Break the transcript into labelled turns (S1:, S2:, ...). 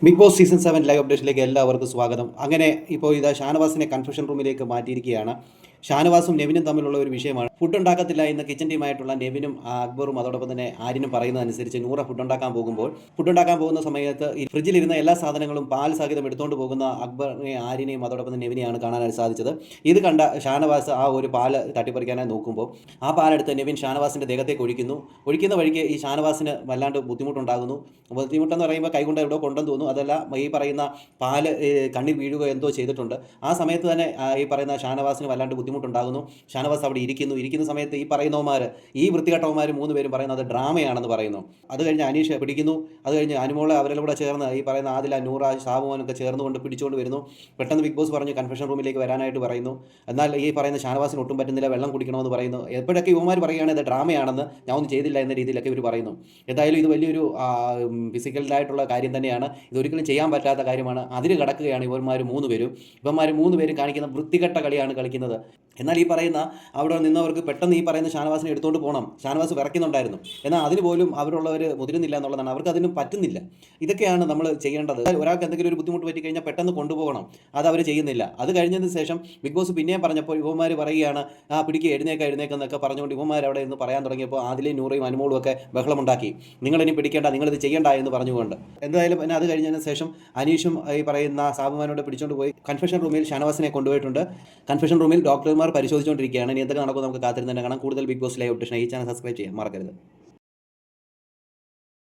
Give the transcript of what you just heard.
S1: Big boss season 7 live അപ്ഡേഷനിലേക്ക് എല്ലാവർക്കും സ്വാഗതം. അങ്ങനെ ഇപ്പോൾ ഇതാ ഷാനവാസിനെ കൺഫെഷൻ റൂമിലേക്ക് മാറ്റിയിരിക്കുകയാണ്. ഷാനവാസും നെവിനും തമ്മിലുള്ള ഒരു വിഷയമാണ്. ഫുഡ് ഉണ്ടാക്കത്തില്ല എന്ന് കിച്ചൺ ടീമായിട്ടുള്ള നെവിനും അക്ബറും അതോടൊപ്പം തന്നെ ആര്യനും പറയുന്നതനുസരിച്ച് നൂറ ഫുഡ് ഉണ്ടാക്കാൻ പോകുന്ന സമയത്ത് ഈ ഫ്രിഡ്ജിലിരുന്ന എല്ലാ സാധനങ്ങളും പാൽ സഹിതം എടുത്തുകൊണ്ട് പോകുന്ന അക്ബറിനെയും ആര്യനെയും അതോടൊപ്പം തന്നെ നെവിനെയാണ് കാണാനായിട്ട് സാധിച്ചത്. ഇത് കണ്ട ഷാനവാസ് ആ ഒരു പാല് തട്ടിപ്പറിക്കാനായി നോക്കുമ്പോൾ ആ പാലെടുത്ത് നെവിൻ ഷാനവാസിൻ്റെ ദേഹത്തേക്ക് ഒഴിക്കുന്ന വഴിക്ക് ഈ ഷാനവാസിന് വല്ലാണ്ട് ബുദ്ധിമുട്ടെന്ന് പറയുമ്പോൾ കൈകൊണ്ട് എവിടെ കൊണ്ടെന്ന് തോന്നുന്നു. അതല്ല, ഈ പറയുന്ന പാല് കണ്ണിൽ വീഴുക എന്തോ ചെയ്തിട്ടുണ്ട്. ആ സമയത്ത് തന്നെ ഈ പറയുന്ന ഷാനവാസിന് വല്ലാണ്ട് ബുദ്ധിമുട്ടുണ്ടാകുന്നു. ഷാനവാസ് അവിടെ ഇരിക്കുന്ന സമയത്ത് ഈ വൃത്തികെട്ടവന്മാർ 3 പേരും പറയുന്നത് ഡ്രാമയാണെന്ന് പറയുന്നു. അത് കഴിഞ്ഞ് അനീഷ് പിടിക്കുന്നു. അത് കഴിഞ്ഞ് അനുമോളെ അവരെല്ലാം കൂടെ ചേർന്ന് ഈ പറയുന്ന ആദില, നൂറ, ഷാബുമോനൊക്കെ ചേർന്നുകൊണ്ട് പിടിച്ചുകൊണ്ട് വരുന്നു. പെട്ടെന്ന് ബിഗ് ബോസ് പറഞ്ഞു കൺഫെഷൻ റൂമിലേക്ക് വരാനായിട്ട് പറയുന്നു. എന്നാൽ ഈ പറയുന്ന ഷാനവാസിന് ഒട്ടും പറ്റുന്നില്ല, വെള്ളം കുടിക്കണമെന്ന് പറയുന്നു. എപ്പോഴൊക്കെ യുവമാർ പറയുകയാണ് ഇത് ഡ്രാമയാണെന്ന്, ഞാൻ ഒന്നും ചെയ്തില്ല എന്ന രീതിയിലൊക്കെ ഇവർ പറയുന്നു. എന്തായാലും ഇത് വലിയൊരു ഫിസിക്കലായിട്ടുള്ള കാര്യം തന്നെയാണ്. ഇതൊരിക്കലും ചെയ്യാൻ പറ്റാത്ത കാര്യമാണ്. അതിന് കിടക്കുകയാണ് ഇവന്മാർ 3 പേരും കാണിക്കുന്ന വൃത്തികെട്ട കളിയാണ് കളിക്കുന്നത്. എന്നാൽ ഈ പറയുന്ന അവിടെ നിന്നവർക്ക് പെട്ടെന്ന് ഈ പറയുന്ന ഷാനവാസിനെ എടുത്തുകൊണ്ട് പോകണം. ഷാനവാസ് വിറയ്ക്കുന്നുണ്ടായിരുന്നു. എന്നാൽ അതിന് പോലും അവരുള്ളവർ മുതിരുന്നില്ല എന്നുള്ളതാണ്. അവർക്ക് അതിനും പറ്റുന്നില്ല. ഇതൊക്കെയാണ് നമ്മൾ ചെയ്യേണ്ടത്. ഒരാൾക്ക് എന്തെങ്കിലും ഒരു ബുദ്ധിമുട്ട് പറ്റിക്കഴിഞ്ഞാൽ പെട്ടെന്ന് കൊണ്ടുപോകണം. അത് അവർ ചെയ്യുന്നില്ല. അത് കഴിഞ്ഞതിന് ശേഷം ബിഗ് ബോസ് പിന്നെയും പറഞ്ഞപ്പോൾ ഇവന്മാർ പറയുകയാണ് പിടിക്കുക, എഴുന്നേക്കെന്നൊക്കെ പറഞ്ഞുകൊണ്ട് ഇവന്മാർ അവിടെ നിന്ന് പറയാൻ തുടങ്ങിയപ്പോൾ ആദിലയും നൂറയും അനുമോളും ഒക്കെ ബഹളമുണ്ടാക്കി. നിങ്ങളിനി പിടിക്കേണ്ട, നിങ്ങളിത് ചെയ്യേണ്ട എന്ന് പറഞ്ഞുകൊണ്ട്. എന്തായാലും പിന്നെ അത് കഴിഞ്ഞതിന് ശേഷം അനീഷും ഈ പറയുന്ന സാബുമാനോട് പിടിച്ചുകൊണ്ട് പോയി കൺഫെഷൻ റൂമിൽ ഷാനവാസിനെ കൊണ്ടുപോയിട്ടുണ്ട്. കൺഫെഷൻ റൂമിൽ ഡോക്ടർമാർ പരിശോധിച്ചുകൊണ്ടിരിക്കുകയാണ്. ഇനി എന്തൊക്കെ നടക്കും നമുക്ക് കാത്തിരുന്ന് തന്നെ കാണാം. കൂടുതൽ ബിഗ് ബോസ് ലൈവ് അപ്ഡേഷൻ ഈ ചാനൽ സബ്സ്ക്രൈബ് ചെയ്യാൻ മറക്കരുത്.